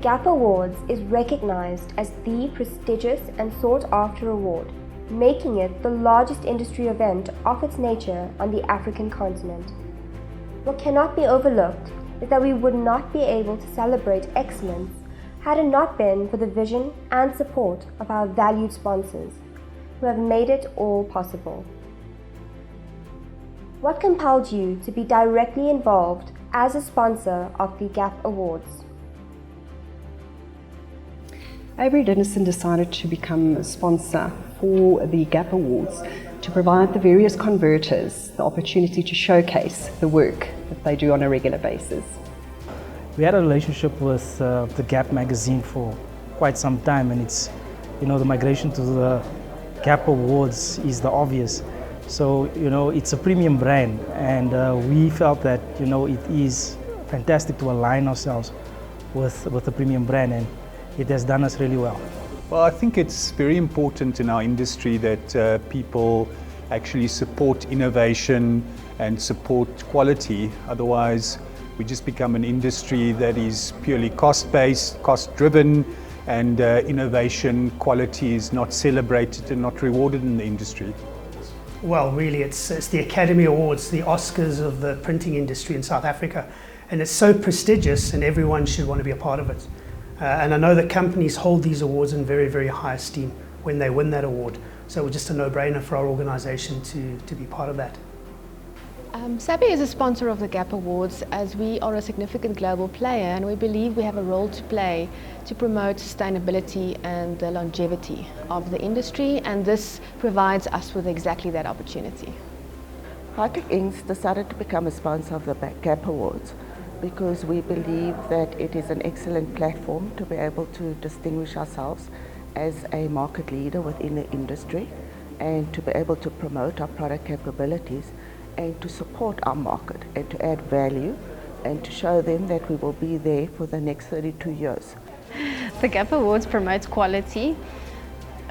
GAPP Awards is recognized as the prestigious and sought-after award, making it the largest industry event of its nature on the African continent. What cannot be overlooked is that we would not be able to celebrate excellence had it not been for the vision and support of our valued sponsors, who have made it all possible. What compelled you to be directly involved as a sponsor of the GAPP Awards? Avery Dennison decided to become a sponsor for the GAPP Awards to provide the various converters the opportunity to showcase the work that they do on a regular basis. We had a relationship with the GAPP magazine for quite some time, and it's, the migration to the GAPP Awards is the obvious. So, it's a premium brand, and we felt that, it is fantastic to align ourselves with the premium brand, and it has done us really well. Well, I think it's very important in our industry that people actually support innovation and support quality. Otherwise, we just become an industry that is purely cost-based, cost-driven, and innovation quality is not celebrated and not rewarded in the industry. Well, really, it's the Academy Awards, the Oscars of the printing industry in South Africa. And it's so prestigious, and everyone should want to be a part of it. And I know that companies hold these awards in very, very high esteem when they win that award. So it was just a no-brainer for our organization to be part of that. SAPI is a sponsor of the GAPP Awards as we are a significant global player, and we believe we have a role to play to promote sustainability and the longevity of the industry, and this provides us with exactly that opportunity. High-Tech Inc. decided to become a sponsor of the GAPP Awards because we believe that it is an excellent platform to be able to distinguish ourselves as a market leader within the industry and to be able to promote our product capabilities and to support our market and to add value and to show them that we will be there for the next 32 years. The GAPP Awards promotes quality,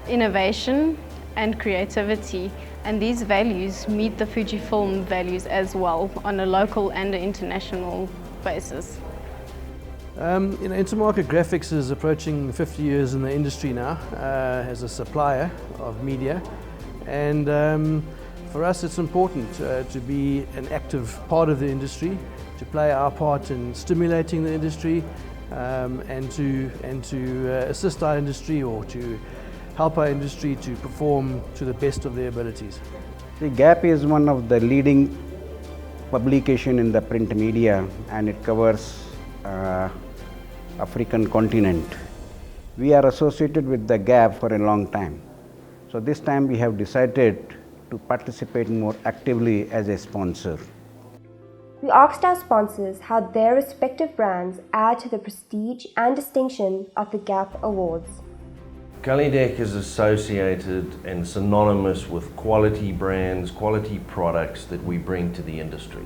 innovation and creativity, and these values meet the Fujifilm values as well on a local and an international basis. Intermarket Graphics is approaching 50 years in the industry now as a supplier of media, and for us it's important to be an active part of the industry, to play our part in stimulating the industry and to assist our industry or to help our industry to perform to the best of their abilities. The GAPP is one of the leading publication in the print media, and it covers African continent. We are associated with the GAPP for a long time. So this time we have decided to participate more actively as a sponsor. We asked our sponsors how their respective brands add to the prestige and distinction of the GAPP Awards. Galleydeck is associated and synonymous with quality brands, quality products that we bring to the industry.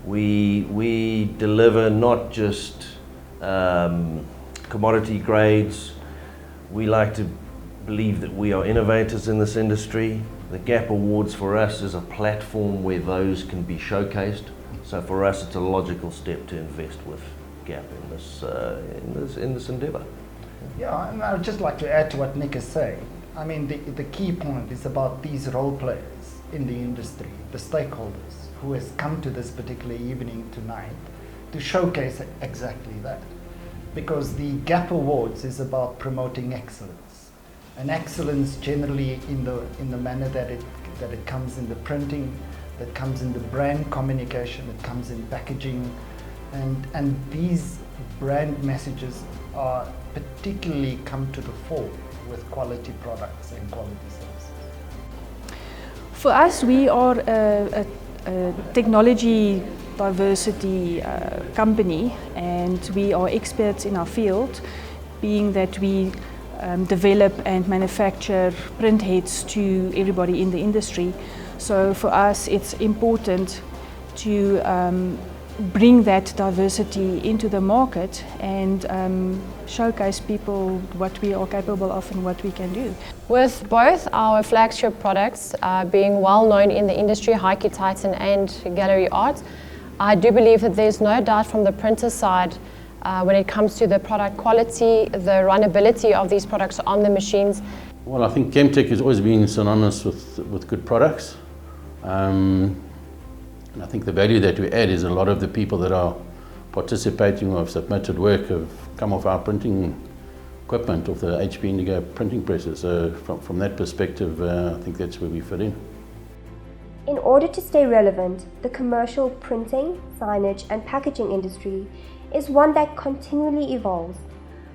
We deliver not just commodity grades. We like to believe that we are innovators in this industry. The GAPP Awards for us is a platform where those can be showcased. So for us, it's a logical step to invest with GAPP in this endeavour. Yeah, and I would just like to add to what Nick is saying. I mean, the key point is about these role players in the industry, the stakeholders who has come to this particular evening tonight to showcase exactly that. Because the GAPP Awards is about promoting excellence, and excellence generally in the manner that it comes in the printing, that comes in the brand communication, it comes in packaging, and these brand messages are particularly come to the fore with quality products and quality services. For us, we are a technology diversity company, and we are experts in our field, being that we develop and manufacture print heads to everybody in the industry. So for us, it's important to bring that diversity into the market and showcase people what we are capable of and what we can do. With both our flagship products being well known in the industry, High-Key Titan and Gallery Art, I do believe that there's no doubt from the printer side when it comes to the product quality, the runnability of these products on the machines. Well, I think Chemtech has always been synonymous with good products. And I think the value that we add is a lot of the people that are participating or have submitted work have come off our printing equipment, off the HP Indigo printing presses. So from that perspective, I think that's where we fit in. In order to stay relevant, the commercial printing, signage and packaging industry is one that continually evolves.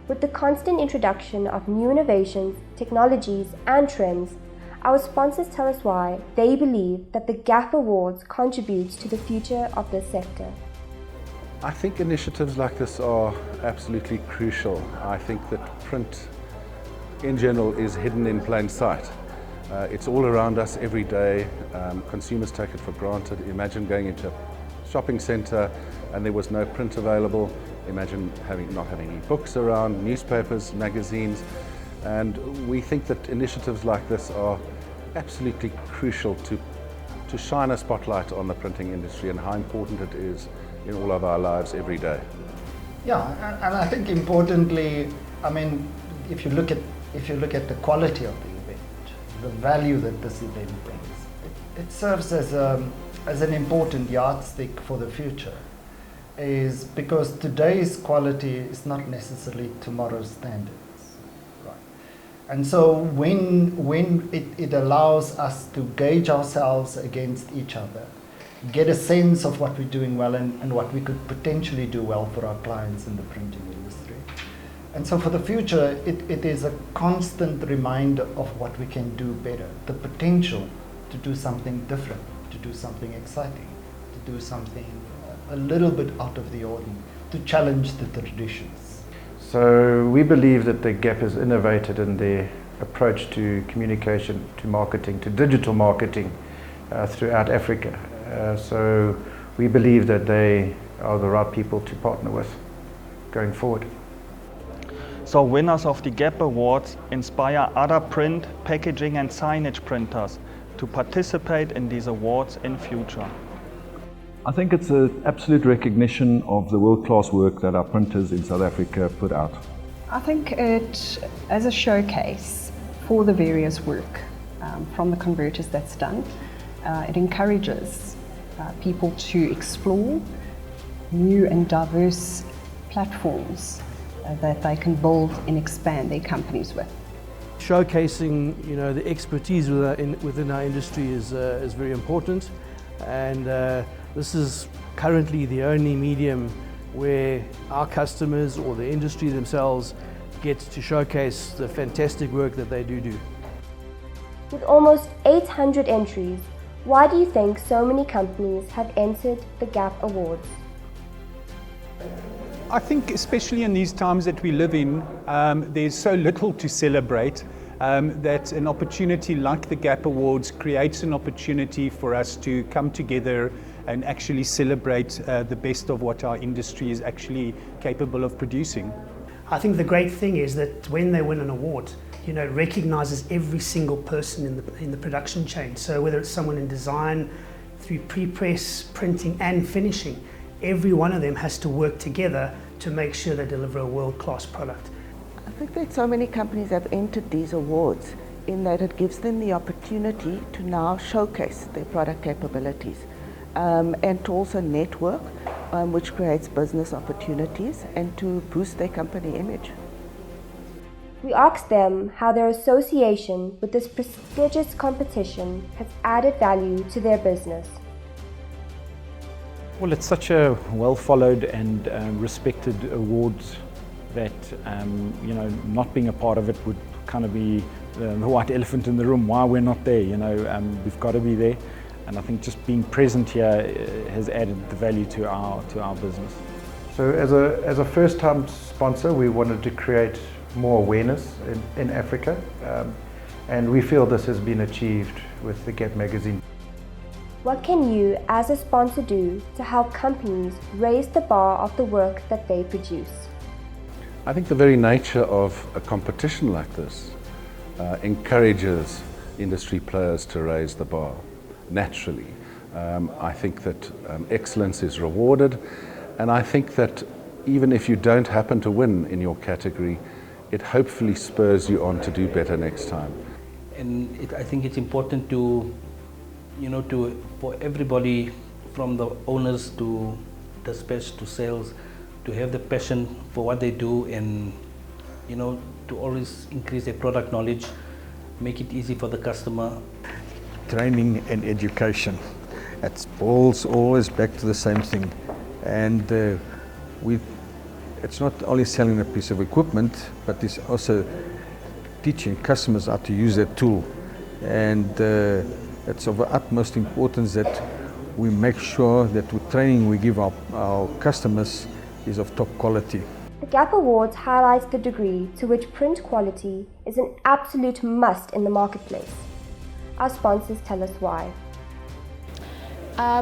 With the constant introduction of new innovations, technologies and trends, our sponsors tell us why they believe that the GAPP Awards contributes to the future of this sector. I think initiatives like this are absolutely crucial. I think that print in general is hidden in plain sight. It's all around us every day. Consumers take it for granted. Imagine going into a shopping centre and there was no print available. Imagine not having any books around, newspapers, magazines. And we think that initiatives like this are absolutely crucial to shine a spotlight on the printing industry and how important it is in all of our lives every day. Yeah, and I think importantly, I mean, if you look at the quality of the event, the value that this event brings, it serves as an important yardstick for the future. Is because today's quality is not necessarily tomorrow's standards, right? And so when it allows us to gauge ourselves against each other, get a sense of what we're doing well and what we could potentially do well for our clients in the printing industry. And so for the future, it is a constant reminder of what we can do better, the potential to do something different, to do something exciting, to do something a little bit out of the ordinary, to challenge the traditions. So we believe that the GAPP has innovated in their approach to communication, to marketing, to digital marketing throughout Africa. So we believe that they are the right people to partner with going forward. So winners of the GAPP Awards inspire other print, packaging and signage printers to participate in these awards in future. I think it's an absolute recognition of the world-class work that our printers in South Africa put out. I think it, as a showcase for the various work from the converters that's done, it encourages people to explore new and diverse platforms that they can build and expand their companies with. Showcasing, the expertise within our industry is very important, and this is currently the only medium where our customers or the industry themselves get to showcase the fantastic work that they do. With almost 800 entries, why do you think so many companies have entered the GAPP Awards? I think especially in these times that we live in, there's so little to celebrate that an opportunity like the GAPP Awards creates an opportunity for us to come together and actually celebrate the best of what our industry is actually capable of producing. I think the great thing is that when they win an award, it recognizes every single person in the production chain. So whether it's someone in design, through pre-press, printing and finishing, every one of them has to work together to make sure they deliver a world-class product. I think that so many companies have entered these awards in that it gives them the opportunity to now showcase their product capabilities and to also network, which creates business opportunities and to boost their company image. We asked them how their association with this prestigious competition has added value to their business. Well, it's such a well-followed and respected awards that, not being a part of it would kind of be the white elephant in the room. Why we're not there, we've got to be there. And I think just being present here has added the value to our business. So as a first-time sponsor, we wanted to create more awareness in Africa, and we feel this has been achieved with the GAPP magazine. What can you as a sponsor do to help companies raise the bar of the work that they produce? I think the very nature of a competition like this encourages industry players to raise the bar naturally. I think that excellence is rewarded, and I think that even if you don't happen to win in your category, it hopefully spurs you on to do better next time. And I think it's important to, for everybody, from the owners to dispatch to sales, to have the passion for what they do, and to always increase their product knowledge, make it easy for the customer. Training and education. It boils always back to the same thing. And it's not only selling a piece of equipment, but it's also teaching customers how to use that tool. And it's of the utmost importance that we make sure that the training we give our customers is of top quality. The GAPP Awards highlights the degree to which print quality is an absolute must in the marketplace. Our sponsors tell us why.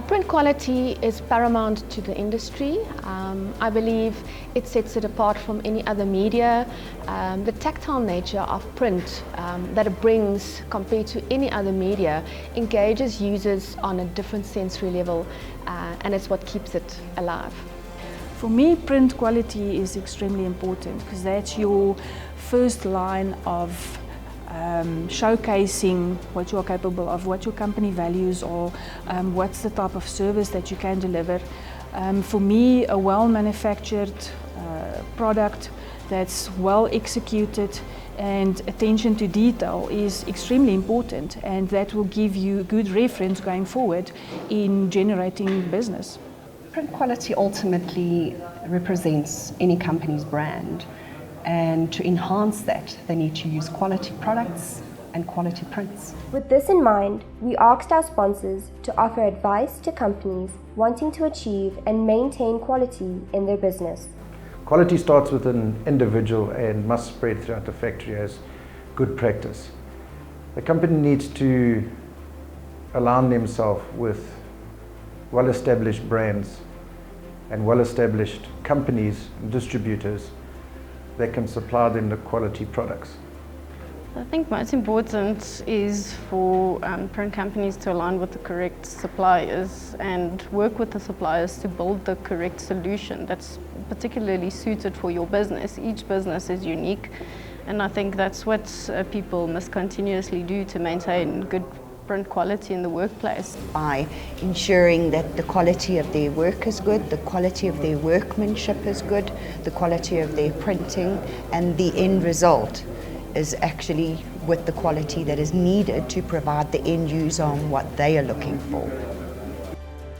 Print quality is paramount to the industry. I believe it sets it apart from any other media. The tactile nature of print that it brings compared to any other media engages users on a different sensory level, and it's what keeps it alive. For me, print quality is extremely important because that's your first line of showcasing what you're capable of, what your company values are, what's the type of service that you can deliver. For me, a well-manufactured product that's well executed and attention to detail is extremely important, and that will give you good reference going forward in generating business. Print quality ultimately represents any company's brand. And to enhance that, they need to use quality products and quality prints. With this in mind, we asked our sponsors to offer advice to companies wanting to achieve and maintain quality in their business. Quality starts with an individual and must spread throughout the factory as good practice. The company needs to align themselves with well-established brands and well-established companies and distributors that can supply them the quality products. I think most important is for print companies to align with the correct suppliers and work with the suppliers to build the correct solution that's particularly suited for your business. Each business is unique, and I think that's what people must continuously do to maintain good print quality in the workplace. By ensuring that the quality of their work is good, the quality of their workmanship is good, the quality of their printing, and the end result is actually with the quality that is needed to provide the end user on what they are looking for.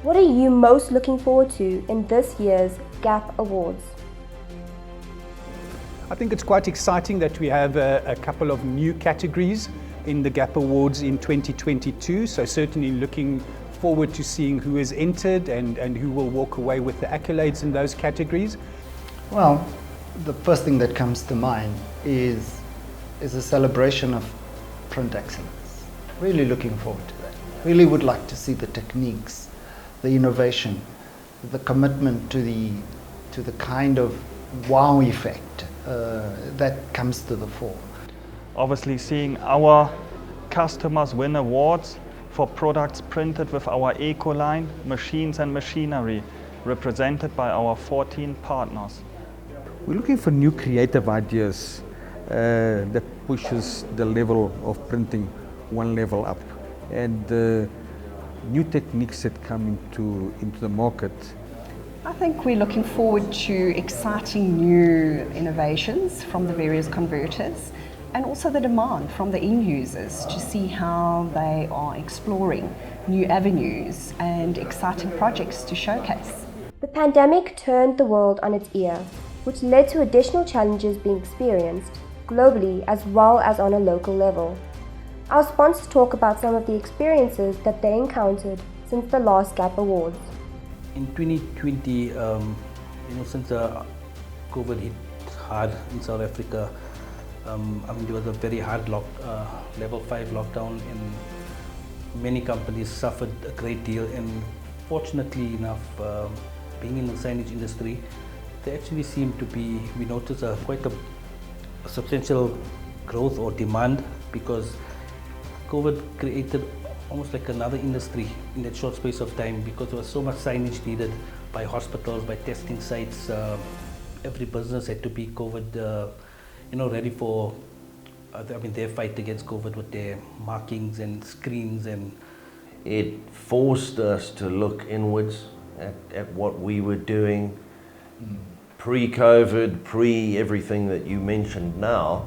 What are you most looking forward to in this year's GAPP Awards? I think it's quite exciting that we have a couple of new categories in the GAPP Awards in 2022, so certainly looking forward to seeing who is entered and who will walk away with the accolades in those categories. Well, the first thing that comes to mind is a celebration of print excellence. Really looking forward to that. Really would like to see the techniques, the innovation, the commitment to the kind of wow effect that comes to the fore. Obviously seeing our customers win awards for products printed with our eco line, machines and machinery, represented by our 14 partners. We're looking for new creative ideas that pushes the level of printing one level up, and new techniques that come into the market. I think we're looking forward to exciting new innovations from the various converters, and also the demand from the end users to see how they are exploring new avenues and exciting projects to showcase. The pandemic turned the world on its ear, which led to additional challenges being experienced globally as well as on a local level. Our sponsors talk about some of the experiences that they encountered since the last GAPP Awards. In 2020, since COVID hit hard in South Africa, there was a very hard level 5 lockdown, and many companies suffered a great deal. And fortunately enough, being in the signage industry, there actually seemed to be, we noticed quite a substantial growth or demand, because COVID created almost like another industry in that short space of time, because there was so much signage needed by hospitals, by testing sites, every business had to be COVID, ready for their fight against COVID with their markings and screens. And it forced us to look inwards at what we were doing pre-COVID, pre-everything that you mentioned now.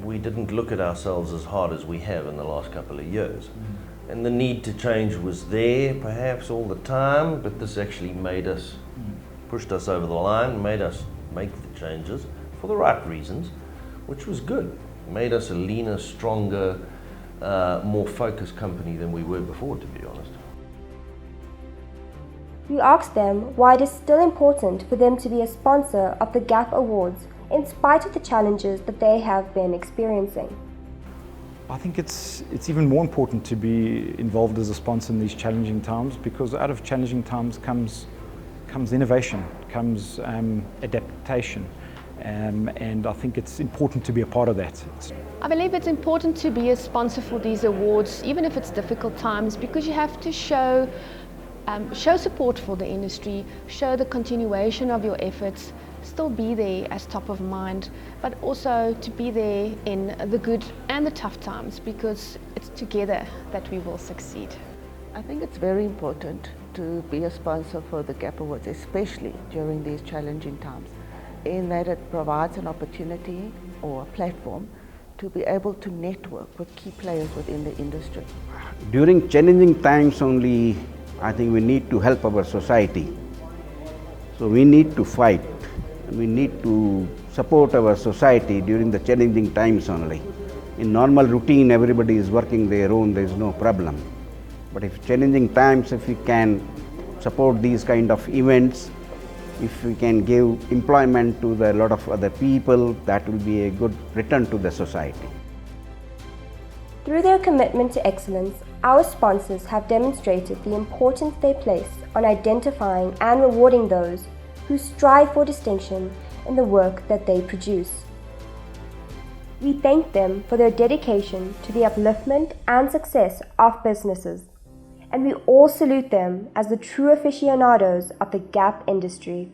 We didn't look at ourselves as hard as we have in the last couple of years. And the need to change was there perhaps all the time, but this actually made us, pushed us over the line, made us make the changes for the right reasons, which was good. Made us a leaner, stronger, more focused company than we were before, to be honest. We asked them why it is still important for them to be a sponsor of the GAPP Awards in spite of the challenges that they have been experiencing. I think it's even more important to be involved as a sponsor in these challenging times, because out of challenging times comes innovation, comes adaptation. And I think it's important to be a part of that. I believe it's important to be a sponsor for these awards, even if it's difficult times, because you have to show support for the industry, show the continuation of your efforts, still be there as top of mind, but also to be there in the good and the tough times, because it's together that we will succeed. I think it's very important to be a sponsor for the GAPP Awards, especially during these challenging times, in that it provides an opportunity or a platform to be able to network with key players within the industry. During challenging times only, I think we need to help our society. So we need to fight. We need to support our society during the challenging times only. In normal routine, everybody is working their own, there is no problem. But if challenging times, if we can support these kind of events, if we can give employment to a lot of other people, that will be a good return to the society. Through their commitment to excellence, our sponsors have demonstrated the importance they place on identifying and rewarding those who strive for distinction in the work that they produce. We thank them for their dedication to the upliftment and success of businesses, and we all salute them as the true aficionados of the GAPP industry.